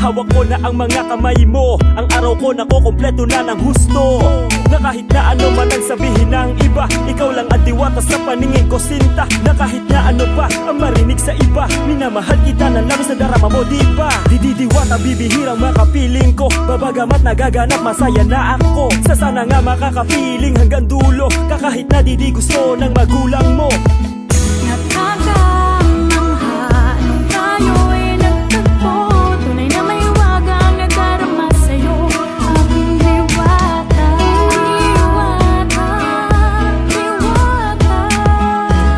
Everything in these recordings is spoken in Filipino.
hawak ko na ang mga kamay mo. Ang araw ko nakukumpleto na ng husto. Na kahit na ano man ang sabihin ng iba, ikaw lang ang diwata sa paningin ko, sinta. Na kahit na ano pa ang marinig sa iba, minamahal kita na lang sa darama mo, di ba? Didiwata bibihirang makapiling ko, babagamat nagaganap masaya na ako. Sa sana nga makakapiling hanggang dulo, kahit na di gusto ng magulang mo. Nakakamangha, tayo'y nagtagpo. Tunay na may wagang nadarama sa'yo. Aking diwata, diwata, diwata.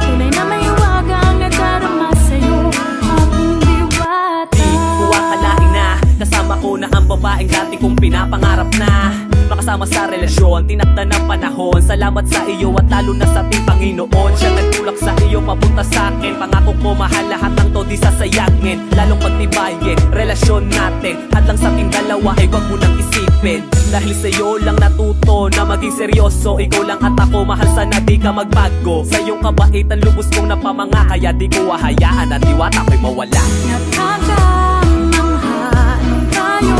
Tunay na may wagang nadarama sa'yo. Aking diwata. Di ko akalain na kasama ko na ang babaeng dati kong pinapangarap na makasama sa relasyon, tinakda ng panahon. Salamat sa iyo at lalo na sa ating Panginoon. Siya nagtulak sa iyo papunta sa akin. Pangako ko mahal lahat ng to di sasayangin. Lalong pagtibayin, relasyon natin. Hadlang sa ating dalawa ay wag mo nang isipin. Dahil sa iyo lang natuto na maging seryoso. Ikaw lang at ako, mahal sana di ka magbago. Sa iyong kabaitan lubos kong napamanga, kaya di ko hahayaan at diwata ko'y mawala. Nakakamangha, tayo